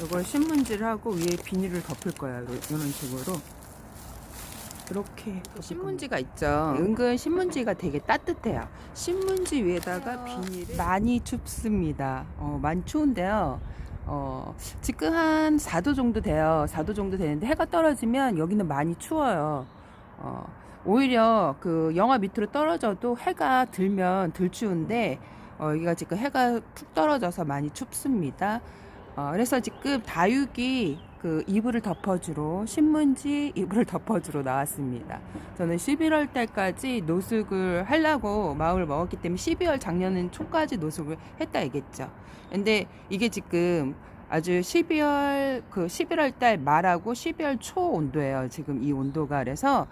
이걸 신문지를 하고 위에 비닐을 덮을 거야. 이런 식으로. 이렇게 신문지가 있죠. 은근 신문지가 되게 따뜻해요. 신문지 위에다가 비닐을 많이 춥습니다. 많이 추운데요. 지금 한 4도 정도 돼요. 4도 정도 되는데 해가 떨어지면 여기는 많이 추워요. 오히려 그 영하 밑으로 떨어져도 해가 들면 덜 추운데 여기가 지금 해가 푹 떨어져서 많이 춥습니다. 그래서 지금 다육이 그 이불을 덮어주러 신문지 이불을 덮어주러 나왔습니다. 저는 11월 달까지 노숙을 하려고 마음을 먹었기 때문에 12월 작년은 초까지 노숙을 했다 얘기했죠. 근데 이게 지금 아주 11월 달 말하고 12월 초 온도예요. 지금 이 온도가. 그래서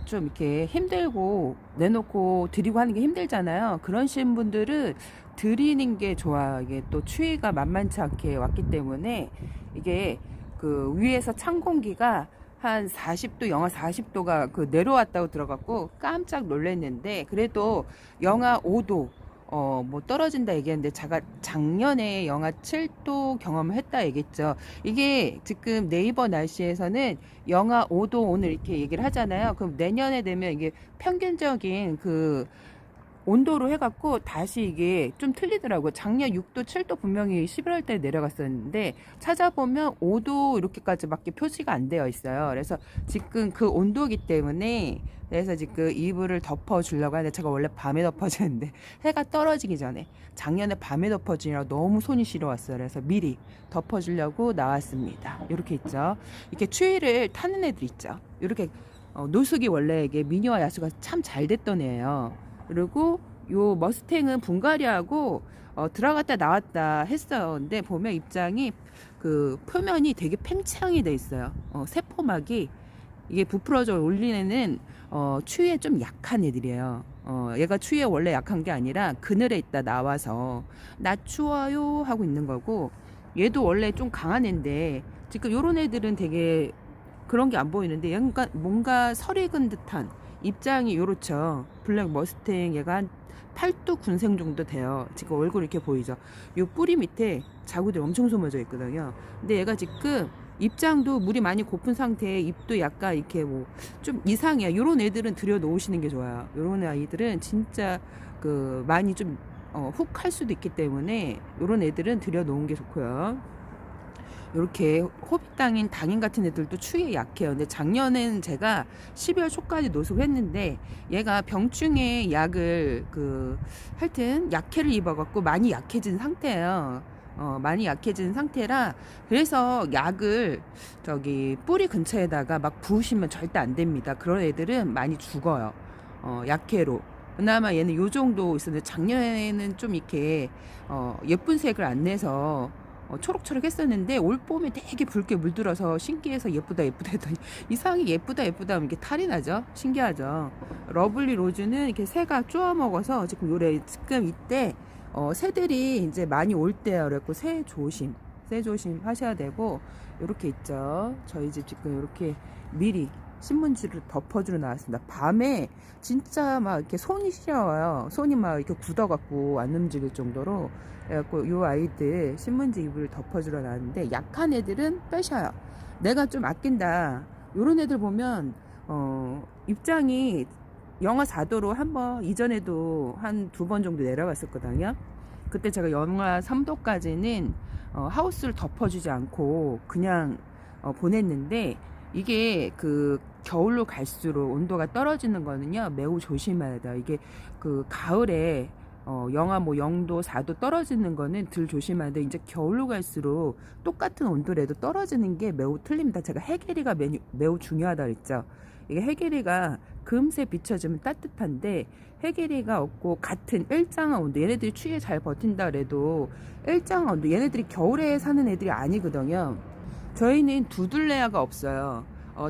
좀 이렇게 힘들고 내놓고 드리고 하는 게 힘들잖아요. 그러신 분들은 드리는 게 좋아요. 이게 또 추위가 만만치 않게 왔기 때문에 이게 그 위에서 찬 공기가 한 40도, 영하 40도가 그 내려왔다고 들어갔고 깜짝 놀랐는데, 그래도 영하 5도 뭐 떨어진다 얘기했는데 제가 작년에 영하 7도 경험을 했다 얘기했죠. 이게 지금 네이버 날씨에서는 영하 5도 오늘 이렇게 얘기를 하잖아요. 그럼 내년에 되면 이게 평균적인 그 온도로 해갖고 다시 이게 좀 틀리더라고요. 작년 6도, 7도 분명히 11월 달에 내려갔었는데 찾아보면 5도 이렇게까지밖에 표시가 안 되어 있어요. 그래서 지금 그 온도이기 때문에 그래서 지금 이불을 덮어주려고 하는데 제가 원래 밤에 덮어주는데 해가 떨어지기 전에 작년에 밤에 덮어주느라 너무 손이 시려웠어요. 그래서 미리 덮어주려고 나왔습니다. 이렇게 있죠. 이렇게 추위를 타는 애들 있죠. 이렇게 노숙이 원래 이게 미니와 야수가 참 잘 됐던 애예요. 그리고 요 머스탱은 분갈이하고 들어갔다 나왔다 했어요. 근데 보면 입장이 그 표면이 되게 팽창이 돼 있어요. 세포막이 이게 부풀어져 올린 애는 추위에 좀 약한 애들이에요. 얘가 추위에 원래 약한 게 아니라 그늘에 있다 나와서 나 추워요 하고 있는 거고, 얘도 원래 좀 강한 애인데 지금 요런 애들은 되게 그런 게 안 보이는데 얘가 뭔가 설익은 듯한 입장이 요렇죠. 블랙 머스탱 얘가 한 8도 군생 정도 돼요. 지금 얼굴 이렇게 보이죠. 요 뿌리 밑에 자구들이 엄청 숨어져 있거든요. 근데 얘가 지금 입장도 물이 많이 고픈 상태에 입도 약간 이렇게 뭐 좀 이상해요. 요런 애들은 들여 놓으시는 게 좋아요. 요런 아이들은 진짜 그 많이 좀 훅 할 수도 있기 때문에 요런 애들은 들여 놓은 게 좋고요. 이렇게 호빗당인 당인 같은 애들도 추위에 약해요. 근데 작년엔 제가 12월 초까지 노숙했는데 얘가 병충해 약을 하여튼 약해를 입어갖고 많이 약해진 상태예요. 많이 약해진 상태라 그래서 약을 저기 뿌리 근처에다가 막 부으시면 절대 안 됩니다. 그런 애들은 많이 죽어요. 약해로. 그나마 얘는 요 정도 있었는데 작년에는 좀 이렇게 예쁜 색을 안 내서 초록초록 했었는데 올 봄에 되게 붉게 물들어서 신기해서 예쁘다 했더니 이상하게 예쁘다 하면 이게 탈이 나죠. 신기하죠. 러블리 로즈는 이렇게 새가 쪼아 먹어서 지금 지금 이때 새들이 이제 많이 올 때요. 그래갖고 새 조심 하셔야 되고, 이렇게 있죠. 저희 집 지금 이렇게 미리 신문지를 덮어주러 나왔습니다. 밤에 진짜 막 이렇게 손이 시려워요. 손이 막 이렇게 굳어갖고 안 움직일 정도로. 그래갖고 요 아이들 신문지 이불을 덮어주러 나왔는데 약한 애들은 빼셔요. 내가 좀 아낀다. 요런 애들 보면 입장이 영하 4도로 한번 이전에도 한 2번 정도 내려갔었거든요. 그때 제가 영하 3도까지는 하우스를 덮어주지 않고 그냥 보냈는데, 이게 그 겨울로 갈수록 온도가 떨어지는 거는요 매우 조심해야 돼요. 이게 그 가을에 영하 뭐 0도 4도 떨어지는 거는 덜 조심하는데 이제 겨울로 갈수록 똑같은 온도라도 떨어지는 게 매우 틀립니다. 제가 해계리가 매우 중요하다 그랬죠. 이게 해계리가 금세 비춰지면 따뜻한데 해계리가 없고 같은 일정한 온도, 얘네들이 추위에 잘 버틴다 그래도 일정한 온도, 얘네들이 겨울에 사는 애들이 아니거든요. 저희는 두들레아가 없어요.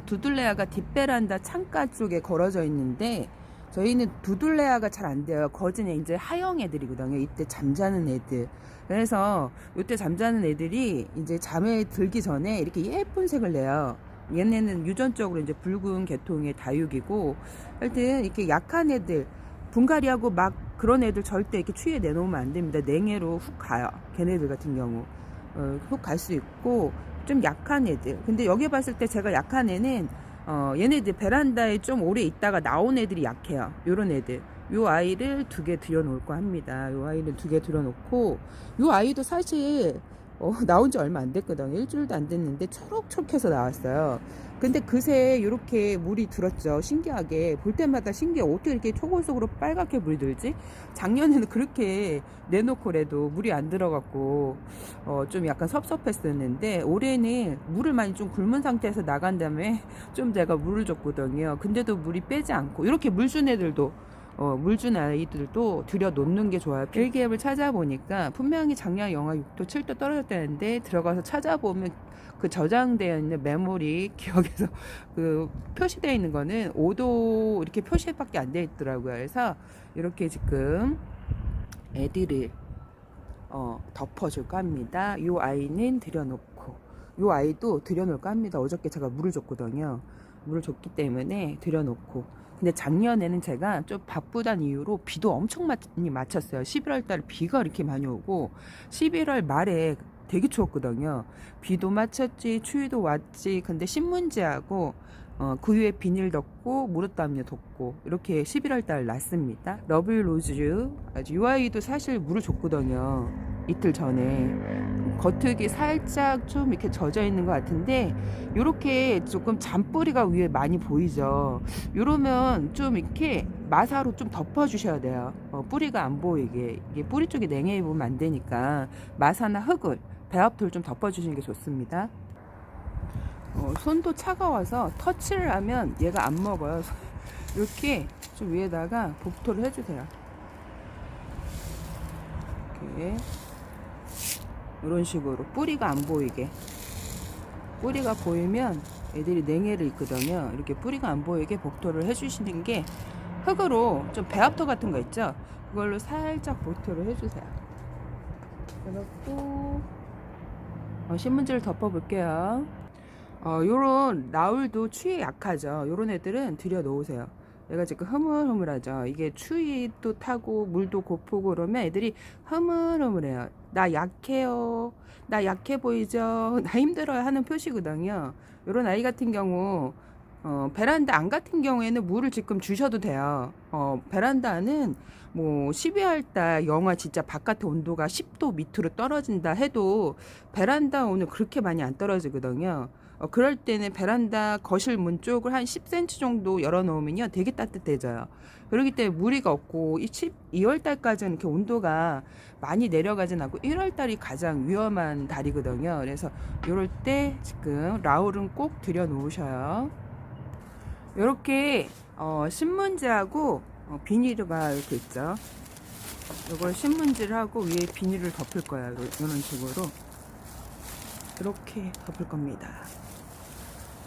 두들레아가 뒷베란다 창가 쪽에 걸어져 있는데 저희는 두들레아가 잘 안 돼요. 거진에 이제 하영 애들이거든요. 이때 잠자는 애들. 그래서 이때 잠자는 애들이 이제 잠에 들기 전에 이렇게 예쁜 색을 내요. 얘네는 유전적으로 이제 붉은 계통의 다육이고, 하여튼 이렇게 약한 애들, 분갈이하고 막 그런 애들 절대 이렇게 추위에 내놓으면 안 됩니다. 냉해로 훅 가요. 걔네들 같은 경우. 훅 갈 수 있고, 좀 약한 애들. 근데 여기 봤을 때 제가 약한 애는 얘네들 베란다에 좀 오래 있다가 나온 애들이 약해요. 요런 애들. 요 아이를 2개 들여놓을까 합니다. 요 아이를 2개 들여놓고, 요 아이도 사실 나온 지 얼마 안 됐거든요. 일주일도 안 됐는데 초록초록해서 나왔어요. 근데 그새 이렇게 물이 들었죠. 신기하게 볼 때마다 신기해. 어떻게 이렇게 초고속으로 빨갛게 물이 들지? 작년에는 그렇게 내놓고래도 물이 안 들어갔고 좀 약간 섭섭했었는데, 올해는 물을 많이 좀 굶은 상태에서 나간 다음에 좀 제가 물을 줬거든요. 근데도 물이 빼지 않고, 이렇게 물 준 애들도 물 준 아이들도 들여놓는 게 좋아요. 필기앱을 찾아보니까 분명히 작년 영하 6도 7도 떨어졌다는데, 들어가서 찾아보면 그 저장되어 있는 메모리 기억에서 그 표시되어 있는 거는 5도 이렇게 표시밖에 안 되어 있더라고요. 그래서 이렇게 지금 애들을 덮어줄까 합니다. 이 아이는 들여놓고, 이 아이도 들여놓을까 합니다. 어저께 제가 물을 줬거든요. 물을 줬기 때문에 들여놓고. 근데 작년에는 제가 좀 바쁘다는 이유로 비도 엄청 많이 맞췄어요. 11월 달 비가 이렇게 많이 오고 11월 말에 되게 추웠거든요. 비도 맞췄지, 추위도 왔지. 근데 신문지하고 그 위에 비닐 덮고 무릇담요 덮고 이렇게 11월 달 났습니다. 러블로즈, 이 아이도 사실 물을 줬거든요. 이틀 전에. 겉흙이 살짝 좀 이렇게 젖어 있는 것 같은데, 이렇게 조금 잔뿌리가 위에 많이 보이죠. 이러면 좀 이렇게 마사로 좀 덮어 주셔야 돼요. 뿌리가 안 보이게. 이게 뿌리 쪽에 냉해 입으면 안 되니까 마사나 흙을, 배합토를 좀 덮어 주시는 게 좋습니다. 손도 차가워서 터치를 하면 얘가 안 먹어요. 이렇게 좀 위에다가 복토를 해주세요. 이렇게 이런 식으로 뿌리가 안 보이게. 뿌리가 보이면 애들이 냉해를 입거든요. 이렇게 뿌리가 안 보이게 복토를 해주시는 게, 흙으로 좀 배합토 같은 거 있죠, 그걸로 살짝 복토를 해주세요. 그리고 신문지를 덮어 볼게요. 요런 나울도 추위에 약하죠. 요런 애들은 들여 놓으세요. 얘가 지금 흐물흐물하죠. 이게 추위도 타고 물도 고프고 그러면 애들이 흐물흐물해요. 나 약해요. 나 약해 보이죠. 나 힘들어요 하는 표시거든요. 요런 아이 같은 경우 베란다 안 같은 경우에는 물을 지금 주셔도 돼요. 베란다는 뭐 12월 달 영하 진짜 바깥의 온도가 10도 밑으로 떨어진다 해도 베란다 오늘 그렇게 많이 안 떨어지거든요. 그럴 때는 베란다 거실 문 쪽을 한 10cm 정도 열어 놓으면요 되게 따뜻해져요. 그렇기 때문에 무리가 없고, 2월 달까지는 이렇게 온도가 많이 내려가진 않고 1월 달이 가장 위험한 달이거든요. 그래서 이럴 때 지금 라울은 꼭 들여 놓으셔요. 이렇게 신문지하고 비닐가 이렇게 있죠. 이걸 신문지를 하고 위에 비닐을 덮을 거예요. 이런 식으로 이렇게 덮을 겁니다.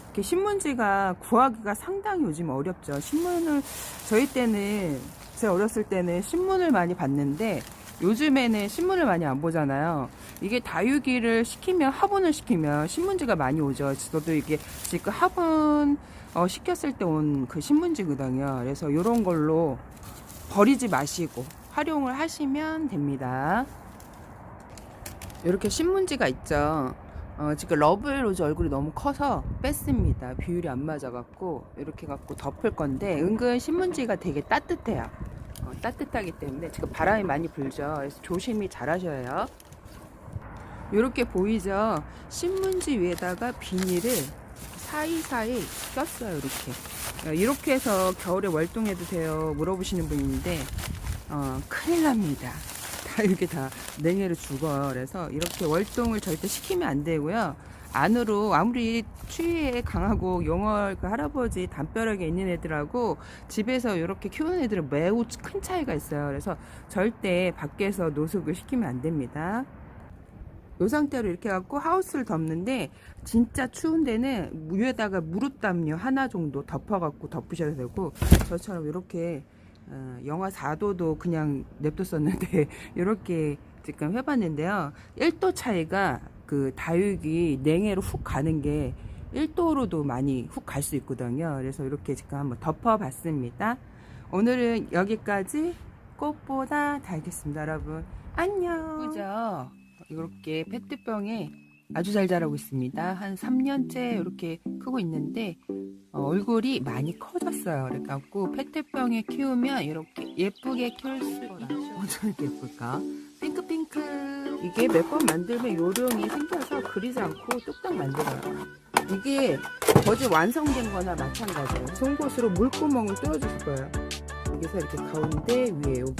이렇게 신문지가 구하기가 상당히 요즘 어렵죠. 신문을 저희 때는, 제 어렸을 때는 신문을 많이 봤는데 요즘에는 신문을 많이 안 보잖아요. 이게 다육이를 시키면, 화분을 시키면 신문지가 많이 오죠. 저도 이게 지금 화분 시켰을 때 온 그 신문지거든요. 그래서 이런 걸로 버리지 마시고 활용을 하시면 됩니다. 이렇게 신문지가 있죠. 지금 러블로즈 얼굴이 너무 커서 뺐습니다. 비율이 안 맞아갖고 이렇게 갖고 덮을 건데, 은근 신문지가 되게 따뜻해요. 따뜻하기 때문에 지금 바람이 많이 불죠. 그래서 조심히 잘 하셔야 해요. 이렇게 보이죠? 신문지 위에다가 비닐을 사이사이 꼈어요. 이렇게 해서 겨울에 월동해도 돼요 물어보시는 분인데 큰일 납니다. 이렇게 다 냉해로 죽어요. 그래서 이렇게 월동을 절대 시키면 안 되고요. 안으로, 아무리 추위에 강하고 용월 그 할아버지 담벼락에 있는 애들하고 집에서 이렇게 키우는 애들은 매우 큰 차이가 있어요. 그래서 절대 밖에서 노숙을 시키면 안 됩니다. 이 상태로 이렇게 갖고 하우스를 덮는데, 진짜 추운 데는 위에다가 무릎담요 하나 정도 덮어갖고 덮으셔야 되고, 저처럼 이렇게 영하 4도도 그냥 냅뒀었는데 이렇게 지금 해봤는데요. 1도 차이가 그 다육이 냉해로 훅 가는 게 1도로도 많이 훅 갈 수 있거든요. 그래서 이렇게 지금 한번 덮어봤습니다. 오늘은 여기까지. 꽃보다 달겠습니다, 여러분. 안녕. 그죠? 이렇게 페트병에 아주 잘 자라고 있습니다. 한 3년째 이렇게 크고 있는데 얼굴이 많이 커졌어요. 그래갖고 페트병에 키우면 이렇게 예쁘게 키울 수 있어요. 어떻게 예쁠까? 핑크핑크. 이게 몇 번 만들면 요령이 생겨서 그리지 않고 뚝딱 만들어요. 이게 거의 완성된 거나 마찬가지예요. 송곳으로 물구멍을 뚫어줄 거예요. 여기서 이렇게 가운데 위에 여기